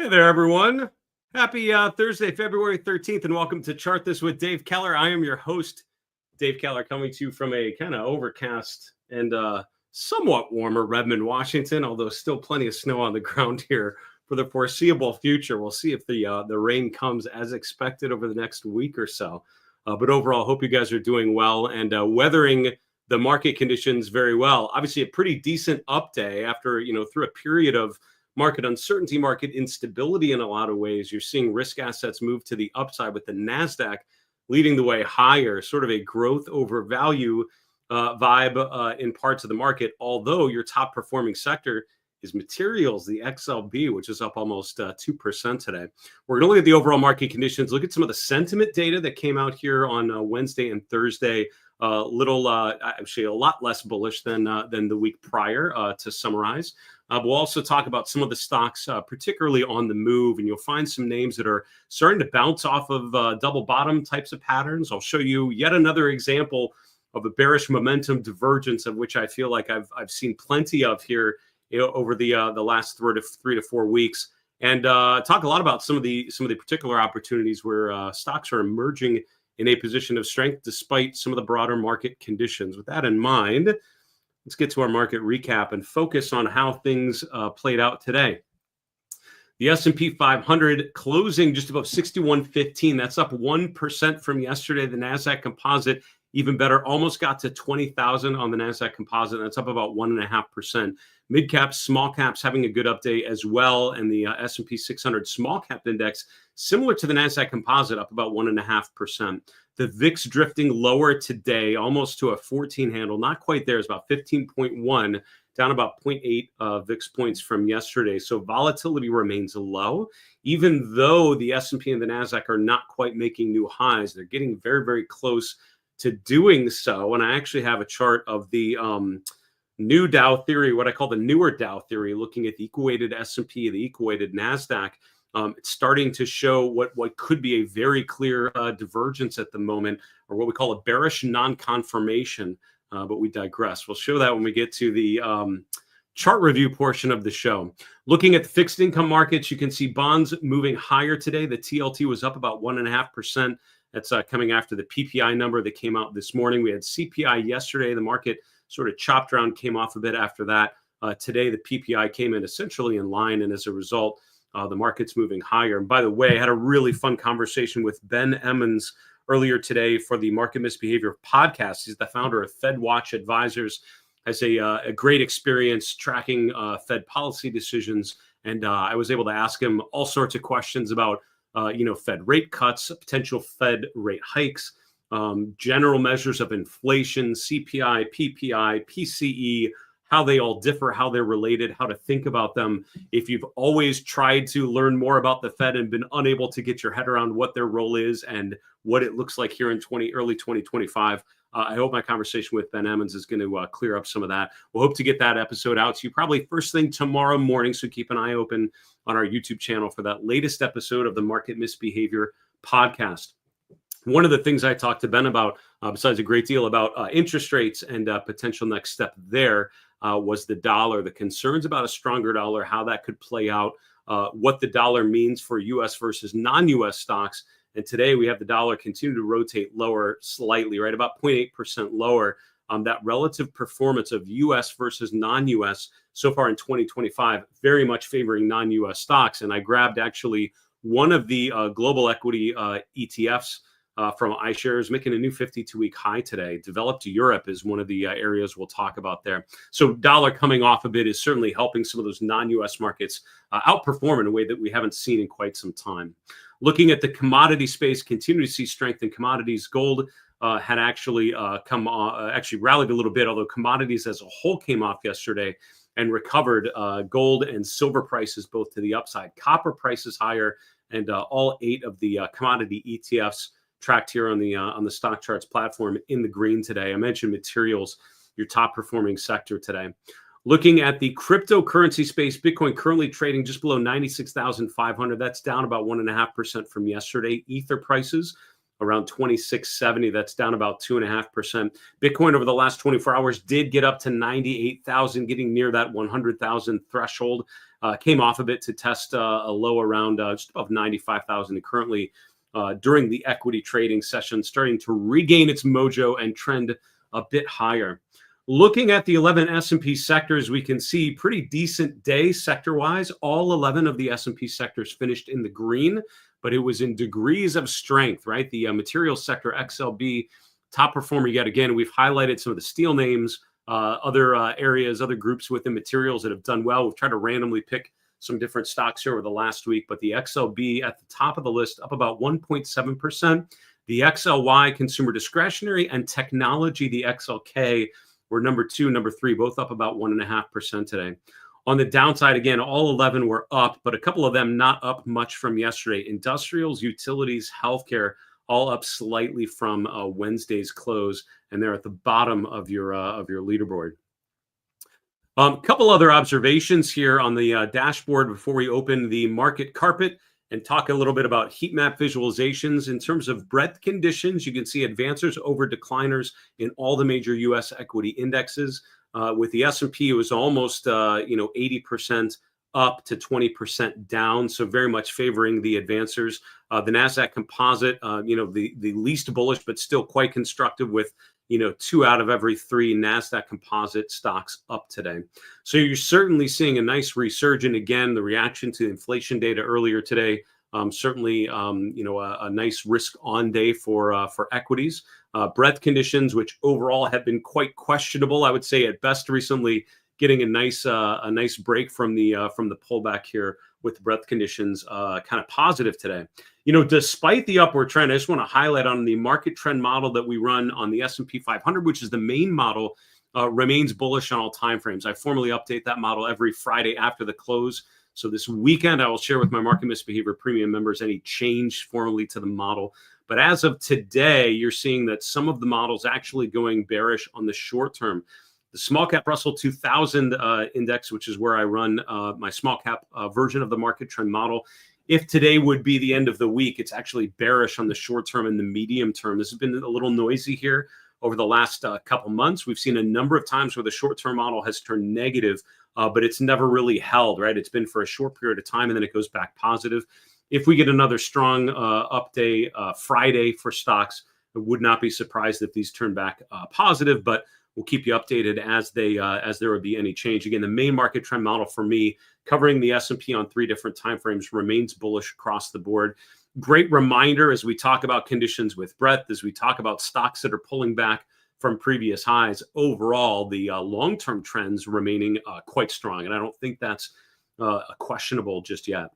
Hey there, everyone. Happy Thursday, February 13th, and welcome to Chart This with Dave Keller. I am your host, Dave Keller, coming to you from a kind of overcast and somewhat warmer Redmond, Washington, although still plenty of snow on the ground here for the foreseeable future. We'll see if the rain comes as expected over the next week or so. But overall, hope you guys are doing well and weathering the market conditions very well. Obviously, a pretty decent up day after, through a period of market uncertainty, market instability in a lot of ways. You're seeing risk assets move to the upside with the NASDAQ leading the way higher, sort of a growth over value vibe in parts of the market, although your top performing sector is materials, the XLB, which is up almost 2% today. We're going to look at the overall market conditions, look at some of the sentiment data that came out here on Wednesday and Thursday. Actually a lot less bullish than the week prior, to summarize. We'll also talk about some of the stocks, particularly on the move, and you'll find some names that are starting to bounce off of double bottom types of patterns. I'll show you yet another example of a bearish momentum divergence, of which I feel like I've seen plenty of here, over the last 3 to 4 weeks, and talk a lot about some of the particular opportunities where stocks are emerging in a position of strength despite some of the broader market conditions. With that in mind, let's get to our market recap and focus on how things played out today. The S&P 500 closing just above 6115. That's up 1% from yesterday. The NASDAQ Composite, even better, almost got to 20,000 on the NASDAQ Composite. That's up about 1.5%. Mid caps, small caps having a good update as well. And the S&P 600 small cap index, similar to the NASDAQ Composite, up about 1.5%. The VIX drifting lower today, almost to a 14 handle. Not quite there. It's about 15.1, down about 0.8 VIX points from yesterday. So volatility remains low, even though the S&P and the NASDAQ are not quite making new highs. They're getting very, very close to doing so. And I actually have a chart of the new Dow Theory, what I call the Newer Dow Theory, looking at the equal-weighted S&P, the equal-weighted NASDAQ. It's starting to show what could be a very clear divergence at the moment, or what we call a bearish non-confirmation, but we digress. We'll show that when we get to the chart review portion of the show. Looking at the fixed income markets, you can see bonds moving higher today. The TLT was up about 1.5%. That's coming after the PPI number that came out this morning. We had CPI yesterday. The market sort of chopped around, came off a bit after that. Today, the PPI came in essentially in line, and as a result, the market's moving higher. And by the way, I had a really fun conversation with Ben Emmons earlier today for the Market Misbehavior podcast. He's the founder of Fed Watch Advisors, has a great experience tracking Fed policy decisions. And I was able to ask him all sorts of questions about Fed rate cuts, potential Fed rate hikes, general measures of inflation, CPI, PPI, PCE, how they all differ, how they're related, how to think about them. If you've always tried to learn more about the Fed and been unable to get your head around what their role is and what it looks like here in early 2025, I hope my conversation with Ben Emmons is going to clear up some of that. We'll hope to get that episode out to you probably first thing tomorrow morning, so keep an eye open on our YouTube channel for that latest episode of the Market Misbehavior podcast. One of the things I talked to Ben about, besides a great deal about interest rates and potential next step there, was the dollar, the concerns about a stronger dollar, how that could play out, what the dollar means for U.S. versus non-U.S. stocks. And today we have the dollar continue to rotate lower slightly, right, about 0.8% lower. That relative performance of U.S. versus non-U.S. so far in 2025, very much favoring non-U.S. stocks. And I grabbed actually one of the global equity ETFs from iShares, making a new 52-week high today. Developed Europe is one of the areas we'll talk about there. So dollar coming off a bit is certainly helping some of those non-U.S. markets outperform in a way that we haven't seen in quite some time. Looking at the commodity space, continue to see strength in commodities. Gold had actually rallied a little bit, although commodities as a whole came off yesterday and recovered. Gold and silver prices both to the upside. Copper prices higher, and all 8 of the commodity ETFs tracked here on the stock charts platform in the green today. I mentioned materials, your top performing sector today. Looking at the cryptocurrency space, Bitcoin currently trading just below 96,500. That's down about 1.5% from yesterday. Ether prices around 2670. That's down about 2.5%. Bitcoin over the last 24 hours did get up to 98,000, getting near that 100,000 threshold. Came off a bit to test a low around just above 95,000, and currently during the equity trading session starting to regain its mojo and trend a bit higher. Looking at the 11 S&P sectors, we can see pretty decent day sector-wise. All 11 of the S&P sectors finished in the green, but it was in degrees of strength, right? The materials sector, XLB, top performer yet again. We've highlighted some of the steel names, other areas, other groups within materials that have done well. We've tried to randomly pick some different stocks here over the last week, but the XLB at the top of the list, up about 1.7%. The XLY, consumer discretionary, and technology, the XLK, were number 2, number 3, both up about 1.5% today. On the downside, again, all 11 were up, but a couple of them not up much from yesterday. Industrials, utilities, healthcare, all up slightly from Wednesday's close, and they're at the bottom of your leaderboard. Couple other observations here on the dashboard before we open the market carpet and talk a little bit about heat map visualizations. In terms of breadth conditions, you can see advancers over decliners in all the major U.S. equity indexes. With the S&P, it was almost 80% up to 20% down, so very much favoring the advancers. The NASDAQ composite, the least bullish, but still quite constructive with 2 out of every 3 NASDAQ composite stocks up today. So you're certainly seeing a nice resurgence. Again, the reaction to inflation data earlier today, certainly, a nice risk on day for equities. Breadth conditions, which overall have been quite questionable, I would say at best recently, getting a nice break from the pullback here with breadth conditions kind of positive today. Despite the upward trend, I just want to highlight on the market trend model that we run on the S&P 500, which is the main model, remains bullish on all time frames. I formally update that model every Friday after the close. So this weekend, I will share with my Market Misbehavior Premium members any change formally to the model. But as of today, you're seeing that some of the models actually going bearish on the short term. The small cap Russell 2000 index, which is where I run my small cap version of the market trend model. If today would be the end of the week, it's actually bearish on the short term and the medium term. This has been a little noisy here over the last couple months. We've seen a number of times where the short term model has turned negative, but it's never really held, right? It's been for a short period of time and then it goes back positive. If we get another strong up day Friday for stocks, I would not be surprised if these turn back positive, but we'll keep you updated as there would be any change. Again, the main market trend model for me, covering the S&P on 3 different timeframes, remains bullish across the board. Great reminder as we talk about conditions with breadth, as we talk about stocks that are pulling back from previous highs. Overall, the long-term trends remaining quite strong, and I don't think that's questionable just yet.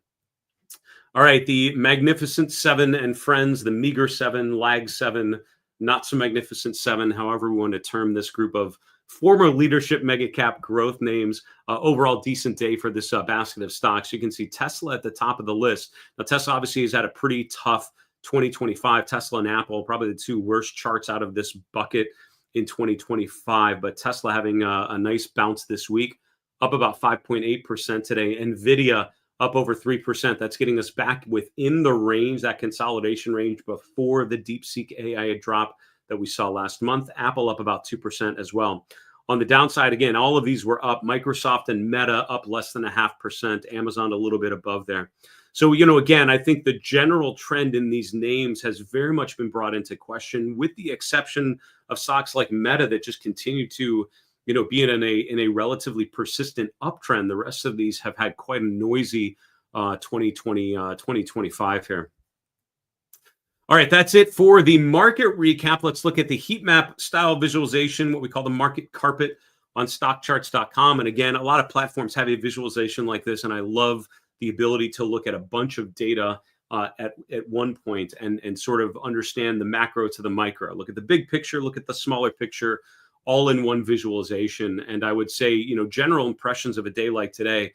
All right, the Magnificent Seven and friends, the Meager Seven, Lag Seven, not so magnificent 7, however we want to term this group of former leadership mega cap growth names. Overall decent day for this basket of stocks. You can see Tesla at the top of the list. Now, Tesla obviously has had a pretty tough 2025. Tesla and Apple, probably the 2 worst charts out of this bucket in 2025. But Tesla having a nice bounce this week, up about 5.8% today. NVIDIA up over 3%. That's getting us back within the range, that consolidation range before the DeepSeek AI drop that we saw last month. Apple up about 2% as well. On the downside, again, all of these were up. Microsoft and Meta up less than 0.5%. Amazon a little bit above there. So, again, I think the general trend in these names has very much been brought into question, with the exception of stocks like Meta that just continue to being in a relatively persistent uptrend. The rest of these have had quite a noisy 2025 here. All right, that's it for the market recap. Let's look at the heat map style visualization, what we call the market carpet on stockcharts.com. And again, a lot of platforms have a visualization like this, and I love the ability to look at a bunch of data at one point and sort of understand the macro to the micro. Look at the big picture, look at the smaller picture, all in one visualization. And I would say, general impressions of a day like today,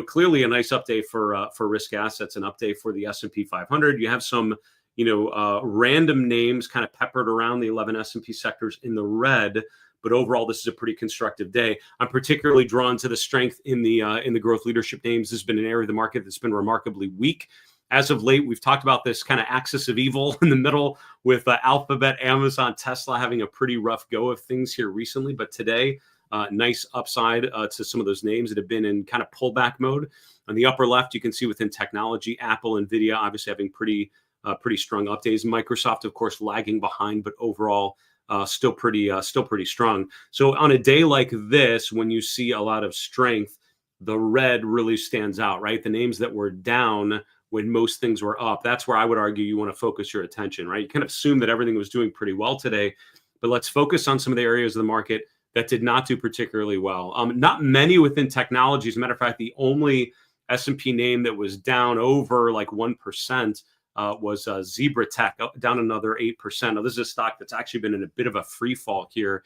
clearly a nice update for risk assets, an update for the S&P 500. You have some, random names kind of peppered around the 11 S&P sectors in the red, but overall, this is a pretty constructive day. I'm particularly drawn to the strength in the growth leadership names. This has been an area of the market that's been remarkably weak. as of late, we've talked about this kind of axis of evil in the middle with Alphabet, Amazon, Tesla having a pretty rough go of things here recently. But today, nice upside to some of those names that have been in kind of pullback mode. On the upper left, you can see within technology, Apple, Nvidia, obviously having pretty strong updates. Microsoft, of course, lagging behind, but overall still pretty strong. So on a day like this, when you see a lot of strength, the red really stands out, right? The names that were down when most things were up, that's where I would argue you want to focus your attention, right? You kind of assume that everything was doing pretty well today, but let's focus on some of the areas of the market that did not do particularly well. Not many within technology. As a matter of fact, the only S&P name that was down over like 1% was Zebra Tech, down another 8%. Now, this is a stock that's actually been in a bit of a free fall here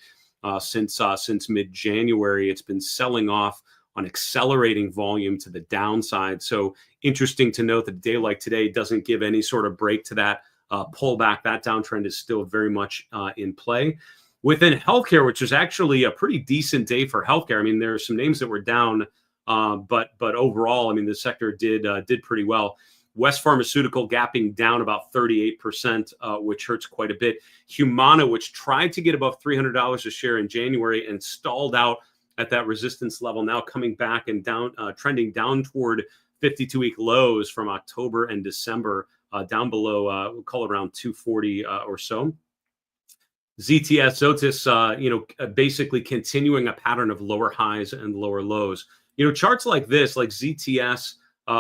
since mid-January. It's been selling off on accelerating volume to the downside. So interesting to note that a day like today doesn't give any sort of break to that pullback. That downtrend is still very much in play. Within healthcare, which was actually a pretty decent day for healthcare. I mean, there are some names that were down, but overall, I mean, the sector did pretty well. West Pharmaceutical gapping down about 38%, which hurts quite a bit. Humana, which tried to get above $300 a share in January and stalled out at that resistance level, now coming back and down, trending down toward 52-week lows from October and December, down below, we'll call it around 240 or so. ZTS, Zoetis, basically continuing a pattern of lower highs and lower lows. Charts like this, like ZTS,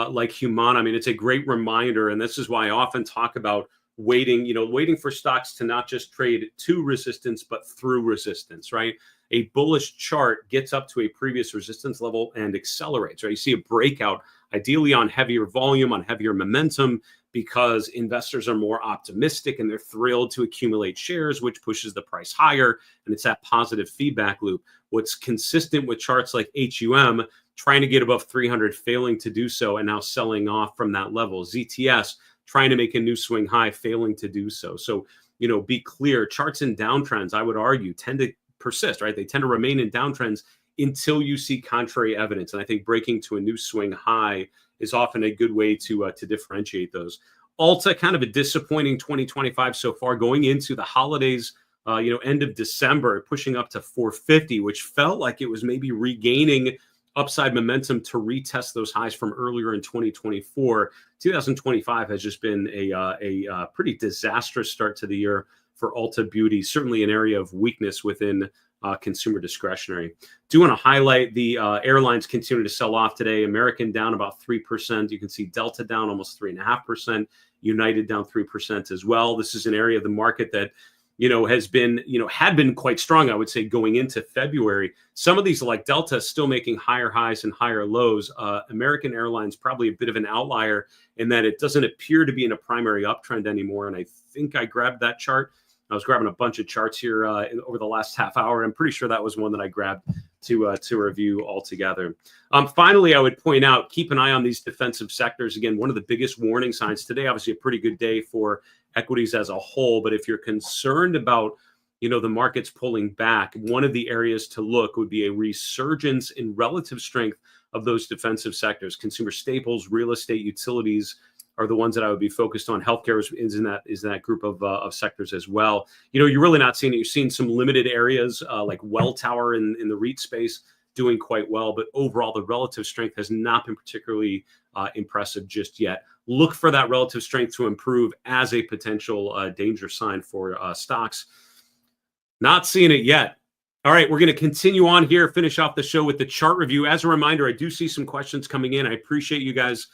like Humana, I mean, it's a great reminder, and this is why I often talk about waiting for stocks to not just trade to resistance, but through resistance, right? A bullish chart gets up to a previous resistance level and accelerates, right? You see a breakout, ideally on heavier volume, on heavier momentum, because investors are more optimistic and they're thrilled to accumulate shares, which pushes the price higher. And it's that positive feedback loop. What's consistent with charts like HUM, trying to get above 300, failing to do so, and now selling off from that level. ZTS, trying to make a new swing high, failing to do so. So, be clear, charts in downtrends, I would argue, tend to persist, right? They tend to remain in downtrends until you see contrary evidence. And I think breaking to a new swing high is often a good way to differentiate those. Alta, kind of a disappointing 2025 so far, going into the holidays, end of December, pushing up to 450, which felt like it was maybe regaining upside momentum to retest those highs from earlier in 2024. 2025 has just been a pretty disastrous start to the year for Ulta Beauty, certainly an area of weakness within consumer discretionary. Do want to highlight the airlines continue to sell off today. American down about 3%. You can see Delta down almost 3.5%. United down 3% as well. This is an area of the market that had been quite strong, I would say, going into February. Some of these, like Delta, still making higher highs and higher lows. American Airlines probably a bit of an outlier in that it doesn't appear to be in a primary uptrend anymore. And I think I grabbed that chart. I was grabbing a bunch of charts here over the last half hour. I'm pretty sure that was one that I grabbed to review altogether. Finally, I would point out, keep an eye on these defensive sectors. Again, one of the biggest warning signs today, obviously a pretty good day for equities as a whole. But if you're concerned about, the markets pulling back, one of the areas to look would be a resurgence in relative strength of those defensive sectors. Consumer staples, real estate, utilities are the ones that I would be focused on. Healthcare is in that group of sectors as well. You're really not seeing it. You're seeing some limited areas like Welltower in the REIT space doing quite well, but overall the relative strength has not been particularly impressive just yet. Look for that relative strength to improve as a potential danger sign for stocks. Not seeing it yet. All right, we're going to continue on here, finish off the show with the chart review. As a reminder, I do see some questions coming in. I appreciate you guys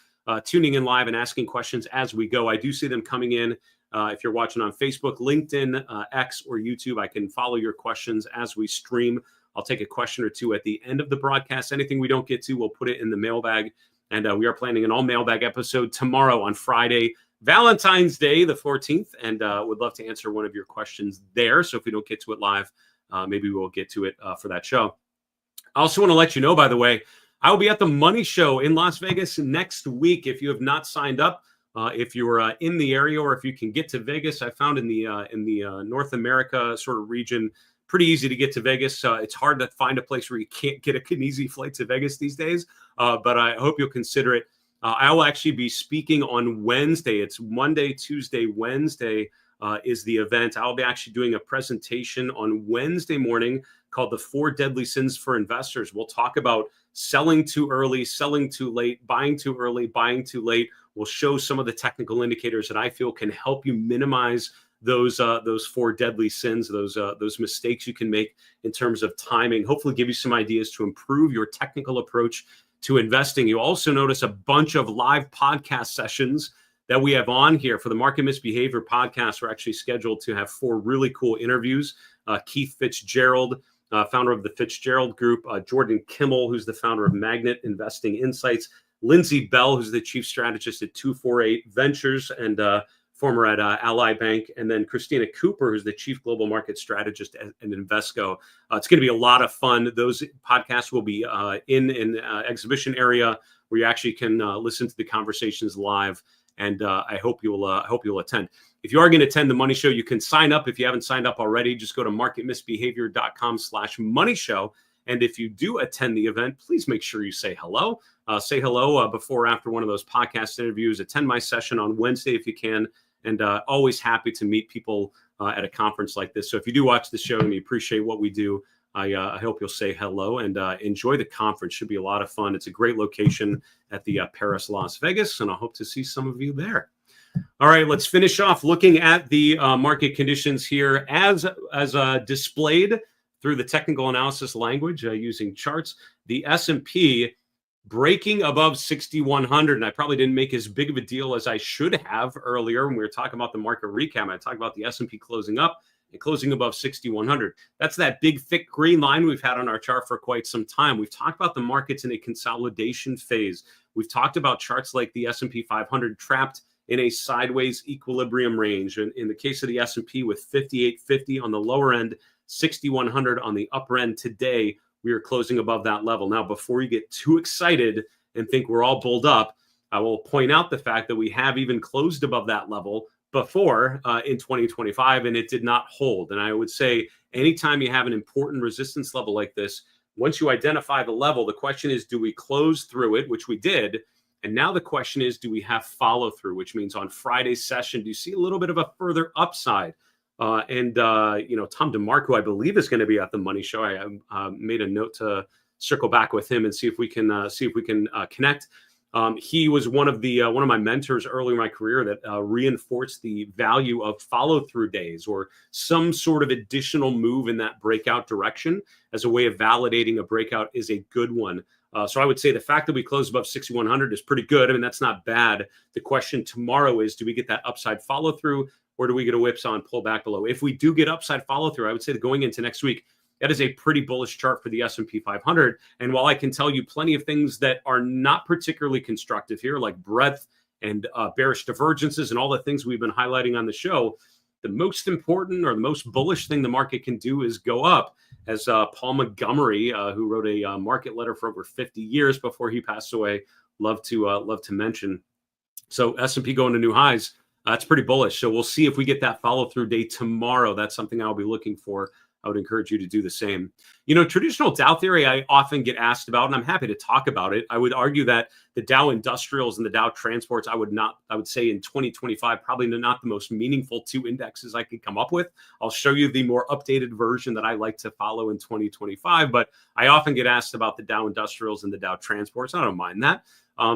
tuning in live and asking questions as we go. I do see them coming in. If you're watching on Facebook, LinkedIn, X, or YouTube, I can follow your questions as we stream. I'll take a question or two at the end of the broadcast. Anything we don't get to, we'll put it in the mailbag. And we are planning an all mailbag episode tomorrow on Friday, Valentine's Day, the 14th. And would love to answer one of your questions there. So if we don't get to it live, maybe we'll get to it for that show. I also want to let you know, by the way, I will be at the Money Show in Las Vegas next week. If you have not signed up, if you're in the area or if you can get to Vegas, I found in the North America sort of region, pretty easy to get to Vegas. It's hard to find a place where you can't get an easy flight to Vegas these days, but I hope you'll consider it. I will actually be speaking on Wednesday. It's Monday, Tuesday, Wednesday is the event. I'll be actually doing a presentation on Wednesday morning called The 4 Deadly Sins for Investors. We'll talk about selling too early, selling too late, buying too early, buying too late. We'll show some of the technical indicators that I feel can help you minimize those 4 deadly sins, those mistakes you can make in terms of timing. Hopefully give you some ideas to improve your technical approach to investing. You also notice a bunch of live podcast sessions that we have on here for the Market Misbehavior podcast. We're actually scheduled to have 4 really cool interviews. Keith Fitzgerald, founder of the Fitzgerald Group, Jordan Kimmel, who's the founder of Magnet Investing Insights, Lindsay Bell, who's the chief strategist at 248 Ventures and former at Ally Bank, and then Christina Cooper, who's the chief global market strategist at Invesco. It's going to be a lot of fun. Those podcasts will be in an exhibition area where you actually can listen to the conversations live. And I hope you'll attend. If you are going to attend the Money Show, you can sign up. If you haven't signed up already, just go to marketmisbehavior.com/moneyshow. And if you do attend the event, please make sure you say hello. Say hello before or after one of those podcast interviews. Attend my session on Wednesday if you can. And always happy to meet people at a conference like this. So if you do watch the show and you appreciate what we do, I hope you'll say hello and enjoy the conference. Should be a lot of fun. It's a great location at the Paris, Las Vegas, and I hope to see some of you there. All right, let's finish off looking at the market conditions here as displayed through the technical analysis language using charts. The S&P breaking above 6,100, and I probably didn't make as big of a deal as I should have earlier when we were talking about the market recap. I talked about the S&P closing up and closing above 6,100. That's that big, thick green line we've had on our chart for quite some time. We've talked about the markets in a consolidation phase. We've talked about charts like the S&P 500 trapped in a sideways equilibrium range. And in the case of the S&P with 5850 on the lower end, 6,100 on the upper end today, we are closing above that level. Now, before you get too excited and think we're all bulled up, I will point out the fact that we have even closed above that level before in 2025, and it did not hold. And I would say anytime you have an important resistance level like this, once you identify the level, the question is, do we close through it, which we did? And now the question is, do we have follow through, which means on Friday's session, do you see a little bit of a further upside? Tom DeMarco, I believe, is going to be at the Money Show. I made a note to circle back with him and see if we can connect. He was one of my mentors early in my career that reinforced the value of follow through days or some sort of additional move in that breakout direction as a way of validating a breakout is a good one. So I would say the fact that we closed above 6,100 is pretty good. I mean, that's not bad. The question tomorrow is, do we get that upside follow through? Or do we get a whipsaw and pull back below? If we do get upside follow through, I would say that going into next week, that is a pretty bullish chart for the S&P 500. And while I can tell you plenty of things that are not particularly constructive here, like breadth and bearish divergences and all the things we've been highlighting on the show, the most important or the most bullish thing the market can do is go up. As Paul Montgomery, who wrote a market letter for over 50 years before he passed away, love to mention. So S&P going to new highs. That's pretty bullish. So we'll see if we get that follow-through day tomorrow. That's something I'll be looking for. I would encourage you to do the same. Traditional Dow theory, I often get asked about, and I'm happy to talk about it. I would argue that the Dow Industrials and the Dow Transports, I would say in 2025, probably not the most meaningful 2 indexes I could come up with. I'll show you the more updated version that I like to follow in 2025, but I often get asked about the Dow Industrials and the Dow Transports. I don't mind that.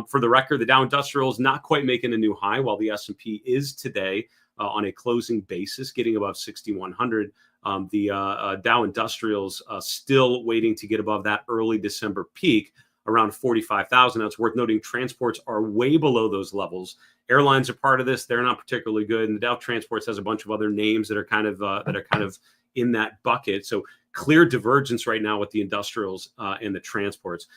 For the record, the Dow Industrial is not quite making a new high, while the S&P is today on a closing basis, getting above 6,100. The Dow Industrials still waiting to get above that early December peak around 45,000. Now, it's worth noting transports are way below those levels. Airlines are part of this. They're not particularly good. And the Dow Transports has a bunch of other names that are kind of in that bucket. So clear divergence right now with the industrials and the transports.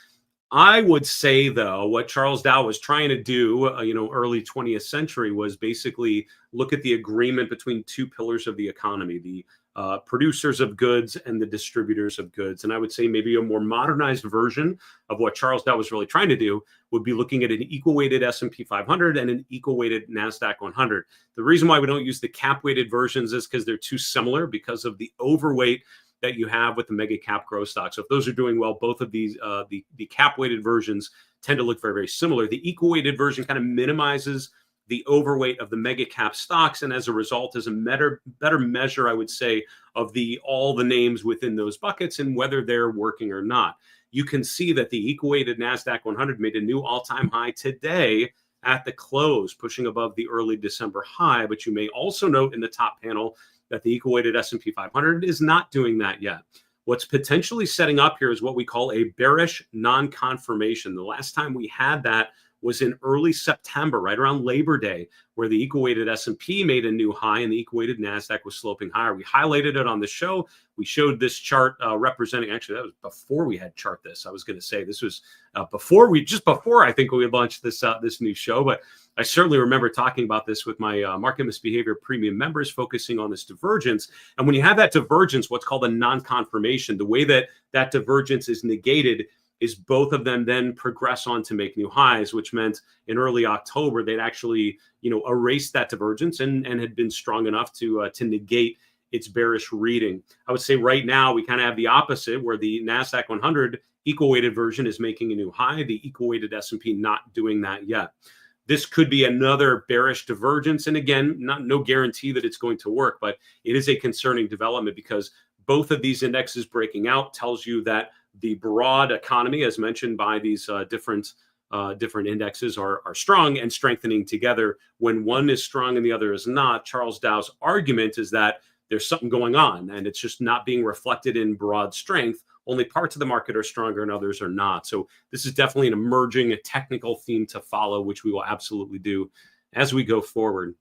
I would say, though, what Charles Dow was trying to do, early 20th century was basically look at the agreement between 2 pillars of the economy, the producers of goods and the distributors of goods. And I would say maybe a more modernized version of what Charles Dow was really trying to do would be looking at an equal-weighted S&P 500 and an equal-weighted NASDAQ 100. The reason why we don't use the cap-weighted versions is because they're too similar because of the overweight that you have with the mega cap growth stock. So if those are doing well, both of these, the cap weighted versions tend to look very, very similar. The equal weighted version kind of minimizes the overweight of the mega cap stocks, and as a result is a better measure, I would say, of all the names within those buckets and whether they're working or not. You can see that the equal weighted NASDAQ 100 made a new all-time high today at the close, pushing above the early December high. But you may also note in the top panel that the equal weighted S&P 500 is not doing that yet. What's potentially setting up here is what we call a bearish non-confirmation. The last time we had that was in early September, right around Labor Day, where the equal weighted S&P made a new high and the equal weighted NASDAQ was sloping higher. We highlighted it on the show. We showed this chart representing, actually, that was before we had chart this. I was going to say this was before I think we launched this new show, but I certainly remember talking about this with my Market Misbehavior Premium members, focusing on this divergence. And when you have that divergence, what's called a non-confirmation, the way that that divergence is negated is both of them then progress on to make new highs, which meant in early October, they'd actually, erased that divergence and had been strong enough to negate its bearish reading. I would say right now, we kind of have the opposite, where the NASDAQ 100 equal weighted version is making a new high, the equal weighted S&P not doing that yet. This could be another bearish divergence. And again, no guarantee that it's going to work, but it is a concerning development because both of these indexes breaking out tells you that the broad economy, as mentioned by these different indexes, are strong and strengthening together. When one is strong and the other is not, Charles Dow's argument is that there's something going on and it's just not being reflected in broad strength. Only parts of the market are stronger and others are not. So this is definitely an emerging technical theme to follow, which we will absolutely do as we go forward.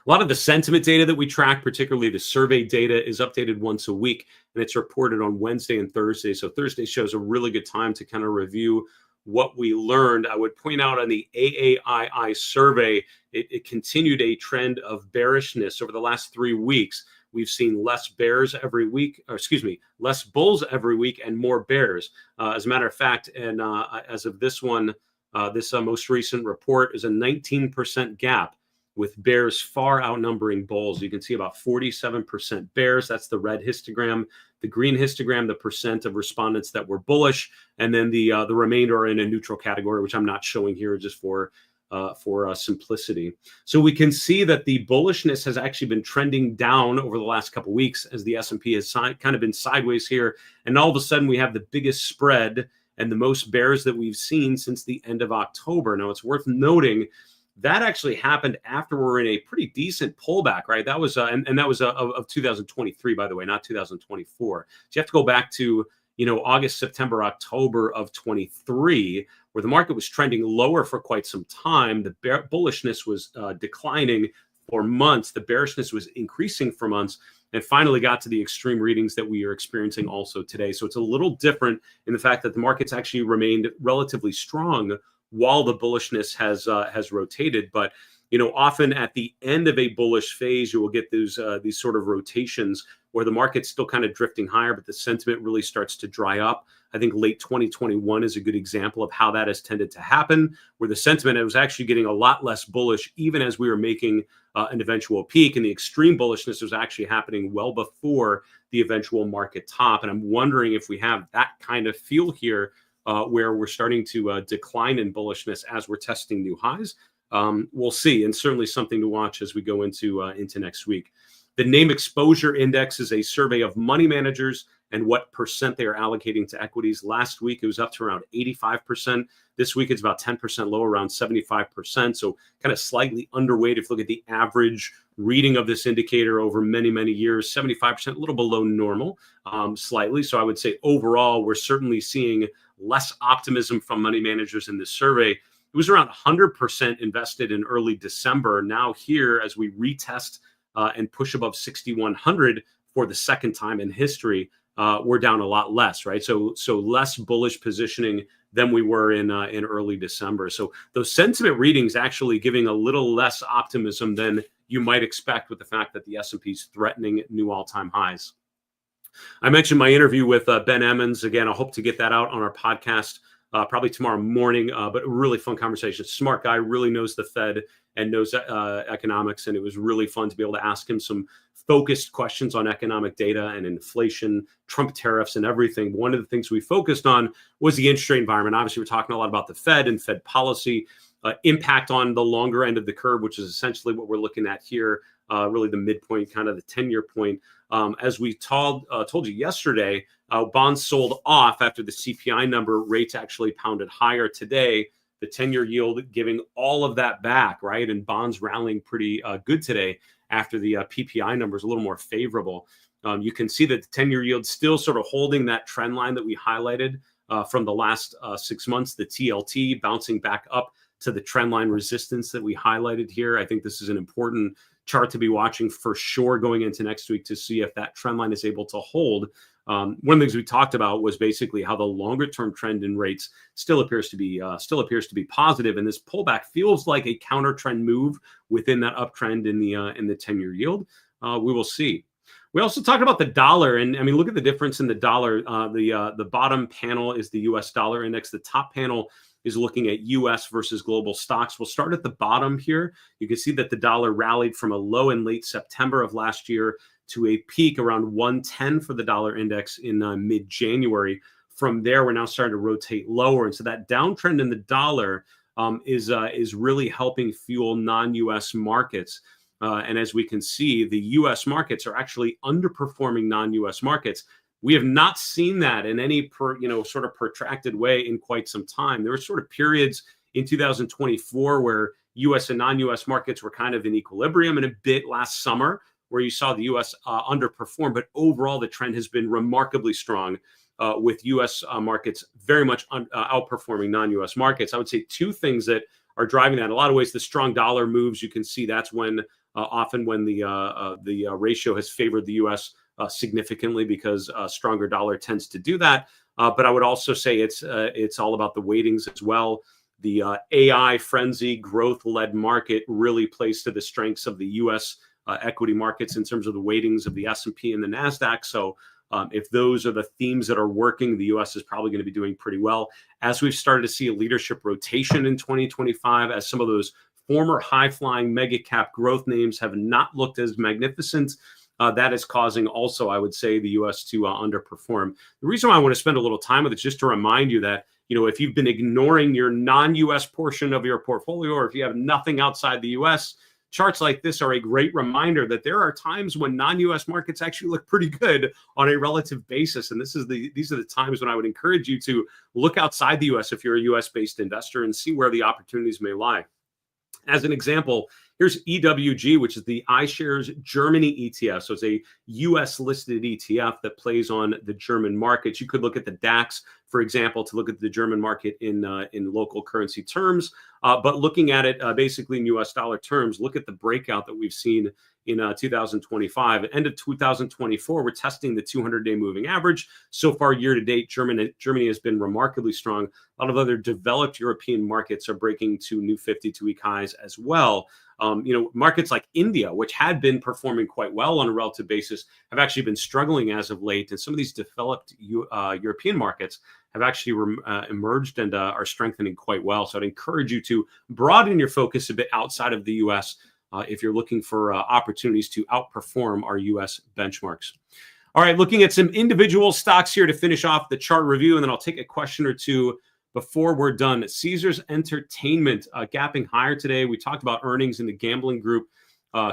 A lot of the sentiment data that we track, particularly the survey data, is updated once a week, and it's reported on Wednesday and Thursday. So Thursday shows a really good time to kind of review what we learned. I would point out on the AAII survey, it continued a trend of bearishness over the last 3 weeks. We've seen less bulls every week and more bears. As a matter of fact, and as of this one, this most recent report is a 19% gap, with bears far outnumbering bulls. You can see about 47% bears. That's the red histogram. The green histogram, the percent of respondents that were bullish, and then the remainder are in a neutral category, which I'm not showing here just for simplicity. So we can see that the bullishness has actually been trending down over the last couple of weeks as the S&P has kind of been sideways here, and all of a sudden we have the biggest spread and the most bears that we've seen since the end of October. Now it's worth noting that actually happened after we're in a pretty decent pullback, right? That was and that was of 2023, by the way, not 2024. So you have to go back to August, September, October of 23, where the market was trending lower for quite some time. The bullishness was declining for months. The bearishness was increasing for months, and finally got to the extreme readings that we are experiencing also today. So it's a little different in the fact that the market's actually remained relatively strong while the bullishness has rotated. But often at the end of a bullish phase, you will get these sort of rotations where the market's still kind of drifting higher, but the sentiment really starts to dry up. I think late 2021 is a good example of how that has tended to happen, where the sentiment was actually getting a lot less bullish even as we were making an eventual peak, and the extreme bullishness was actually happening well before the eventual market top. And I'm wondering if we have that kind of feel here, where we're starting to decline in bullishness as we're testing new highs. We'll see, and certainly something to watch as we go into next week. The Name Exposure Index is a survey of money managers and what percent they are allocating to equities. Last week, it was up to around 85%. This week, it's about 10% lower, around 75%. So kind of slightly underweight. If you look at the average reading of this indicator over many, many years, 75%, a little below normal, slightly. So I would say overall, we're certainly seeing less optimism from money managers in this survey. It was around 100% invested in early December. Now here, as we retest and push above 6,100 for the second time in history, we're down a lot less, right? So less bullish positioning than we were in early December. So those sentiment readings actually giving a little less optimism than you might expect with the fact that the S&P is threatening new all-time highs. I mentioned my interview with Ben Emmons. Again, I hope to get that out on our podcast probably tomorrow morning, but a really fun conversation. Smart guy, really knows the Fed and knows economics, and it was really fun to be able to ask him some focused questions on economic data and inflation, Trump tariffs and everything, one of the things we focused on was the interest rate environment. Obviously, we're talking a lot about the Fed and Fed policy, impact on the longer end of the curve, which is essentially what we're looking at here, really the midpoint, kind of the 10-year point. As we told you yesterday, bonds sold off after the CPI number. Rates actually pounded higher today. The 10-year yield giving all of that back, right? And bonds rallying pretty good today after the PPI number is a little more favorable. You can see that the 10-year yield still sort of holding that trend line that we highlighted from the last 6 months, the TLT bouncing back up to the trend line resistance that we highlighted here. I think this is an important chart to be watching for sure going into next week to see if that trend line is able to hold. One of the things we talked about was basically how the longer term trend in rates still appears to be positive, and this pullback feels like a counter trend move within that uptrend in the 10-year yield. We will see. We also talked about the dollar, and I mean, look at the difference in the dollar. The bottom panel is the U.S. dollar index. The top panel is looking at U.S. versus global stocks. We'll start at the bottom here. You can see that the dollar rallied from a low in late September of last year to a peak around 110 for the dollar index in mid-January. From there, we're now starting to rotate lower. And so that downtrend in the dollar is really helping fuel non-U.S. markets. And as we can see, the U.S. markets are actually underperforming non-U.S. markets. We have not seen that in any sort of protracted way in quite some time. There were sort of periods in 2024 where U.S. and non-U.S. markets were kind of in equilibrium, and a bit last summer where you saw the U.S. Underperform. But overall, the trend has been remarkably strong with U.S. Markets very much outperforming non-U.S. markets. I would say two things that are driving that. In a lot of ways, the strong dollar moves. You can see that's when often when the ratio has favored the U.S. Significantly because stronger dollar tends to do that. But I would also say it's all about the weightings as well. The AI frenzy growth-led market really plays to the strengths of the U.S. Equity markets in terms of the weightings of the S&P and the NASDAQ. So if those are the themes that are working, the U.S. is probably going to be doing pretty well. As we've started to see a leadership rotation in 2025, as some of those former high-flying mega cap growth names have not looked as magnificent, that is causing also, I would say, the U.S. to underperform. The reason why I want to spend a little time with it is just to remind you that, if you've been ignoring your non-U.S. portion of your portfolio, or if you have nothing outside the U.S., charts like this are a great reminder that there are times when non-U.S. markets actually look pretty good on a relative basis. And these are the times when I would encourage you to look outside the U.S. if you're a U.S.-based investor and see where the opportunities may lie. As an example, here's EWG, which is the iShares Germany ETF. So it's a U.S. listed ETF that plays on the German markets. You could look at the DAX, for example, to look at the German market in local currency terms. But looking at it basically in U.S. dollar terms, look at the breakout that we've seen in 2025. At end of 2024, we're testing the 200-day moving average. So far, year to date, Germany has been remarkably strong. A lot of other developed European markets are breaking to new 52-week highs as well. Markets like India, which had been performing quite well on a relative basis, have actually been struggling as of late. And some of these developed European markets have actually emerged and are strengthening quite well. So I'd encourage you to broaden your focus a bit outside of the U.S. If you're looking for opportunities to outperform our U.S. benchmarks. All right, looking at some individual stocks here to finish off the chart review, and then I'll take a question or two before we're done. Caesars Entertainment gapping higher today. We talked about earnings in the gambling group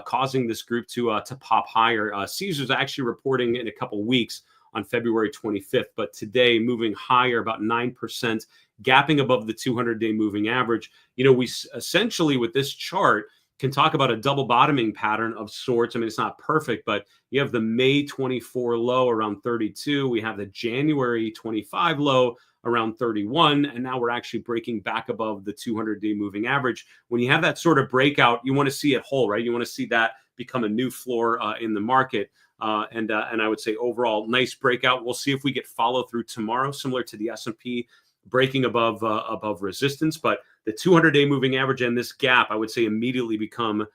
causing this group to pop higher. Caesars actually reporting in a couple weeks on February 25th, but today moving higher about 9%, gapping above the 200-day moving average. We essentially with this chart can talk about a double bottoming pattern of sorts. I mean, it's not perfect, but you have the May 24 low around 32. We have the January 25 low around 31. And now we're actually breaking back above the 200-day moving average. When you have that sort of breakout, you want to see it hold, right? You want to see that become a new floor in the market. And I would say overall, nice breakout. We'll see if we get follow through tomorrow, similar to the S&P breaking above resistance. But the 200-day moving average and this gap, I would say, immediately become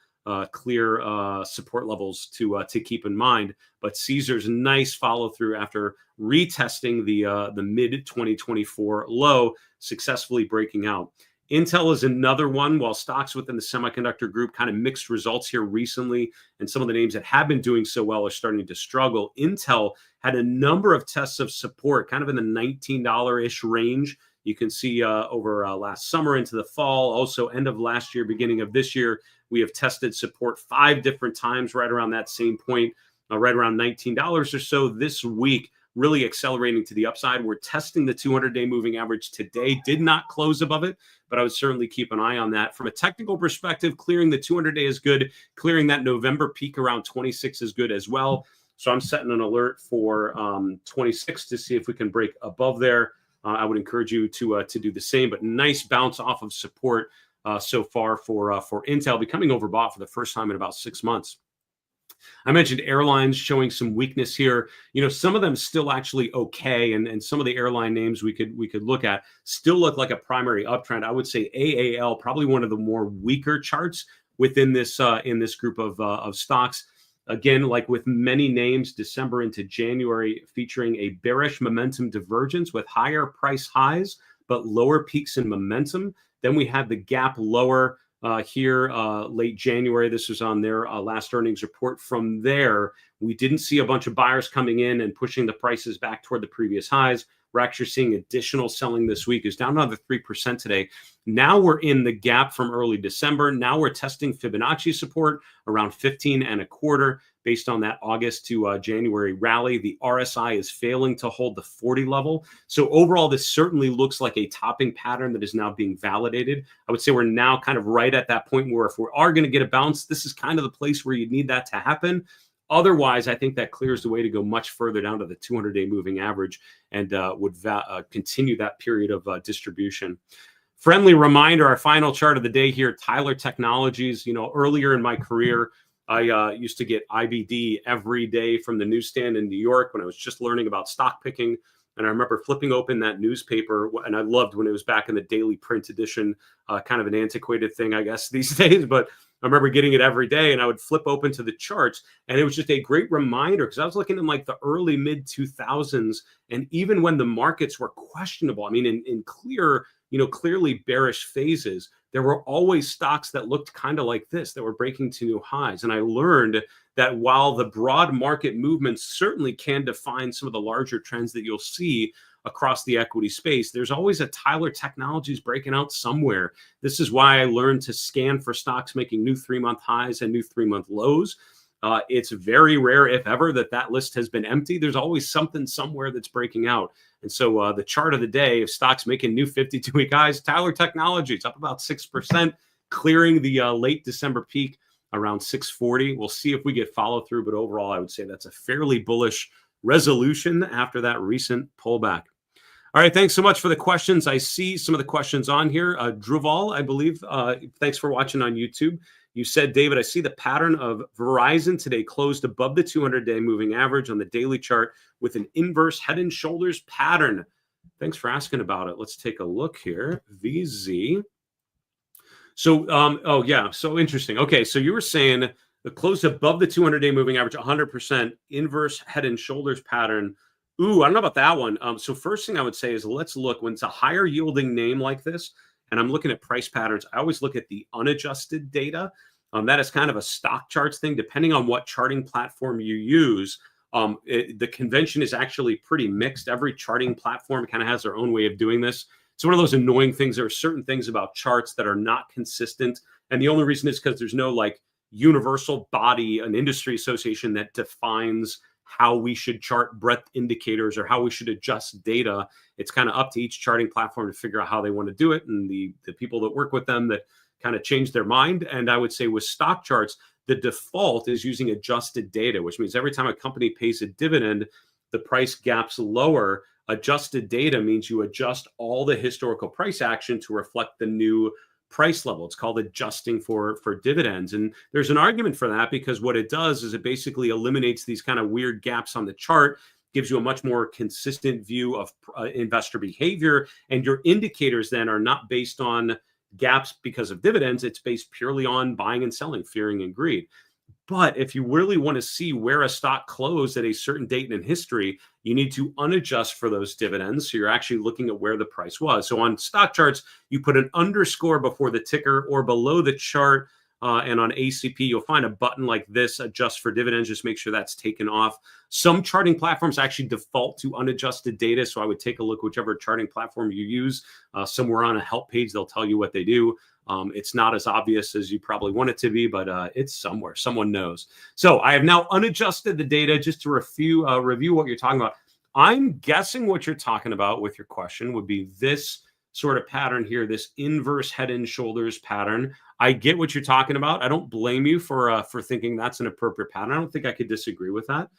clear support levels to keep in mind. But Caesar's nice follow through after retesting the mid 2024 low, successfully breaking out. Intel is another one. While stocks within the semiconductor group kind of mixed results here recently, and some of the names that have been doing so well are starting to struggle. Intel had a number of tests of support, kind of in the $19-ish range. You can see over last summer into the fall, also end of last year, beginning of this year, we have tested support 5 different times right around that same point, right around $19 or so. This week, really accelerating to the upside. We're testing the 200-day moving average today. Did not close above it, but I would certainly keep an eye on that. From a technical perspective, clearing the 200-day is good. Clearing that November peak around 26 is good as well. So I'm setting an alert for 26 to see if we can break above there. I would encourage you to do the same, but nice bounce off of support so far for Intel, becoming overbought for the first time in about 6 months. I mentioned airlines showing some weakness here. You know, some of them still actually okay, and some of the airline names we could look at still look like a primary uptrend. I would say AAL probably one of the more weaker charts within this in this group of stocks. Again, like with many names, December into January featuring a bearish momentum divergence with higher price highs but lower peaks in momentum. Then we had the gap lower here late January. This was on their last earnings report. From there, we didn't see a bunch of buyers coming in and pushing the prices back toward the previous highs. We're actually seeing additional selling this week. It's down another 3% today. Now we're in the gap from early December. Now we're testing Fibonacci support around 15.25 based on that August to January rally. The RSI is failing to hold the 40 level. So overall, this certainly looks like a topping pattern that is now being validated. I would say we're now kind of right at that point where if we are going to get a bounce, this is kind of the place where you need that to happen. Otherwise, I think that clears the way to go much further down to the 200-day moving average and would continue that period of distribution. Friendly reminder, our final chart of the day here, Tyler Technologies. You know, earlier in my career, I used to get IBD every day from the newsstand in New York when I was just learning about stock picking. And I remember flipping open that newspaper, and I loved when it was back in the daily print edition, kind of an antiquated thing, I guess, these days. But I remember getting it every day, and I would flip open to the charts, and it was just a great reminder because I was looking in like the early mid 2000s, and even when the markets were questionable, I mean, in clear, clearly bearish phases, there were always stocks that looked kind of like this that were breaking to new highs. And I learned that while the broad market movements certainly can define some of the larger trends that you'll see across the equity space, there's always a Tyler Technologies breaking out somewhere. This is why I learned to scan for stocks making new 3-month highs and new 3-month lows. It's very rare, if ever, that list has been empty. There's always something somewhere that's breaking out. And so the chart of the day of stocks making new 52-week highs, Tyler Technologies up about 6%, clearing the late December peak around 640. We'll see if we get follow through, but overall, I would say that's a fairly bullish resolution after that recent pullback. All right, thanks so much for the questions. I see some of the questions on here. Druval, I believe, thanks for watching on YouTube. You said, David, I see the pattern of Verizon today closed above the 200-day moving average on the daily chart with an inverse head and shoulders pattern. Thanks for asking about it. Let's take a look here. VZ. So, oh, yeah, so interesting. Okay, so you were saying the close above the 200-day moving average, 100% inverse head and shoulders pattern. Ooh, I don't know about that one. So first thing I would say is let's look when it's a higher yielding name like this, and I'm looking at price patterns. I always look at the unadjusted data. That is kind of a stock charts thing. Depending on what charting platform you use, the convention is actually pretty mixed. Every charting platform kind of has their own way of doing this. It's one of those annoying things. There are certain things about charts that are not consistent. And the only reason is because there's no like universal body, an industry association that defines how we should chart breadth indicators or how we should adjust data. It's kind of up to each charting platform to figure out how they want to do it. And the people that work with them that kind of change their mind. And I would say with stock charts, the default is using adjusted data, which means every time a company pays a dividend, the price gaps lower. Adjusted data means you adjust all the historical price action to reflect the new price level. It's called adjusting for dividends. And there's an argument for that because what it does is it basically eliminates these kind of weird gaps on the chart, gives you a much more consistent view of investor behavior. And your indicators then are not based on gaps because of dividends. It's based purely on buying and selling, fearing and greed. But if you really want to see where a stock closed at a certain date in history, you need to unadjust for those dividends. So you're actually looking at where the price was. So on stock charts, you put an underscore before the ticker or below the chart. And on ACP, you'll find a button like this, adjust for dividends. Just make sure that's taken off. Some charting platforms actually default to unadjusted data. So I would take a look, whichever charting platform you use. Somewhere on a help page, they'll tell you what they do. It's not as obvious as you probably want it to be, but it's somewhere. Someone knows. So I have now unadjusted the data just to review what you're talking about. I'm guessing what you're talking about with your question would be this sort of pattern here, this inverse head and shoulders pattern. I get what you're talking about. I don't blame you for thinking that's an appropriate pattern. I don't think I could disagree with that.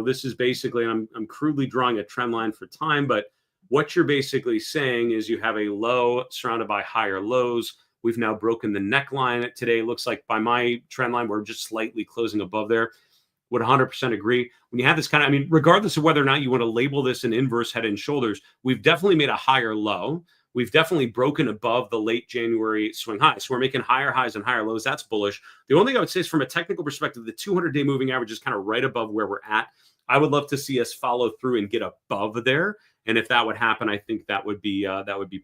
This is basically, I'm crudely drawing a trend line for time, but what you're basically saying is you have a low surrounded by higher lows. We've now broken the neckline today. It looks like by my trend line, we're just slightly closing above there. Would 100% agree. When you have this kind of, regardless of whether or not you want to label this an inverse head and shoulders, we've definitely made a higher low. We've definitely broken above the late January swing high. So we're making higher highs and higher lows. That's bullish. The only thing I would say is from a technical perspective, the 200-day moving average is kind of right above where we're at. I would love to see us follow through and get above there. And if that would happen, I think that would be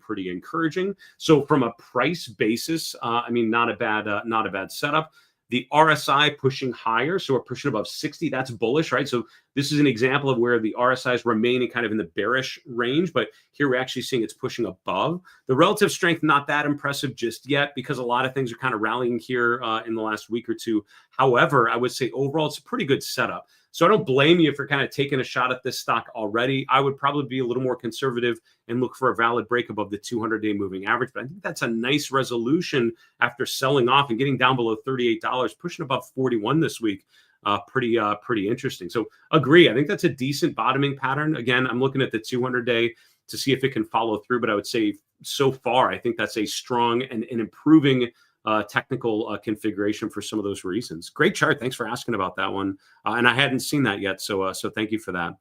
pretty encouraging. So from a price basis, not a bad setup. The RSI pushing higher, so we're pushing above 60. That's bullish, right? So this is an example of where the RSI is remaining kind of in the bearish range, but here we're actually seeing it's pushing above. The relative strength, not that impressive just yet because a lot of things are kind of rallying here in the last week or two. However, I would say overall, it's a pretty good setup. So I don't blame you for kind of taking a shot at this stock already. I would probably be a little more conservative and look for a valid break above the 200-day moving average. But I think that's a nice resolution after selling off and getting down below $38, pushing above 41 this week. Pretty interesting. So agree. I think that's a decent bottoming pattern. Again, I'm looking at the 200-day to see if it can follow through. But I would say so far, I think that's a strong and improving technical configuration for some of those reasons. Great chart. Thanks for asking about that one. And I hadn't seen that yet. So thank you for that.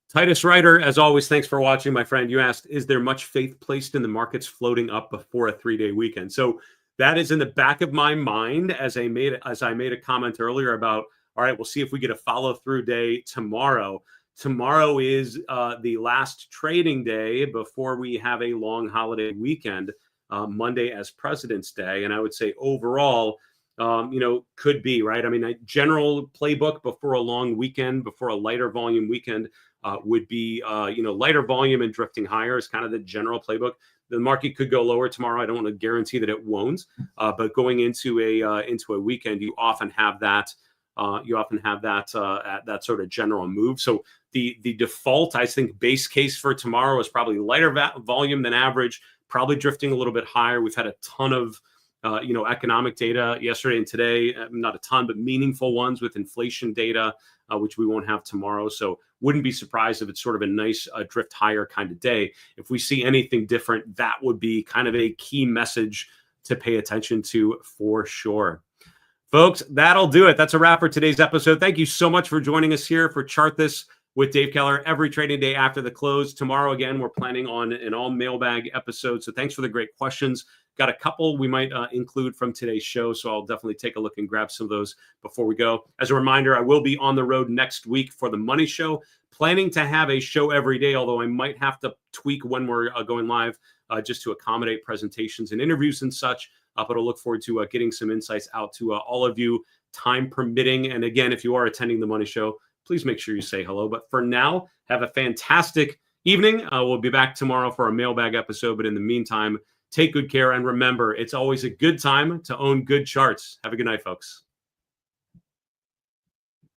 Titus Ryder, as always, thanks for watching, my friend. You asked, is there much faith placed in the markets floating up before a 3-day weekend? So that is in the back of my mind as I made a comment earlier about, all right, we'll see if we get a follow through day tomorrow. Tomorrow is the last trading day before we have a long holiday weekend. Monday as President's Day. And I would say overall, could be, right? A general playbook before a long weekend, before a lighter volume weekend would be, lighter volume and drifting higher is kind of the general playbook. The market could go lower tomorrow. I don't want to guarantee that it won't, but going into a weekend, you often have that. That sort of general move. So the default, I think, base case for tomorrow is probably lighter volume than average, probably drifting a little bit higher. We've had a ton of economic data yesterday and today, not a ton, but meaningful ones with inflation data, which we won't have tomorrow. So wouldn't be surprised if it's sort of a nice drift higher kind of day. If we see anything different, that would be kind of a key message to pay attention to for sure. Folks, that'll do it. That's a wrap for today's episode. Thank you so much for joining us here for Chart This with Dave Keller every trading day after the close. Tomorrow, again, we're planning on an all mailbag episode. So thanks for the great questions. Got a couple we might include from today's show. So I'll definitely take a look and grab some of those before we go. As a reminder, I will be on the road next week for the Money Show. Planning to have a show every day, although I might have to tweak when we're going live just to accommodate presentations and interviews and such. But I'll look forward to getting some insights out to all of you, time permitting. And again, if you are attending the Money Show, please make sure you say hello. But for now, have a fantastic evening. We'll be back tomorrow for a mailbag episode. But in the meantime, take good care. And remember, it's always a good time to own good charts. Have a good night, folks.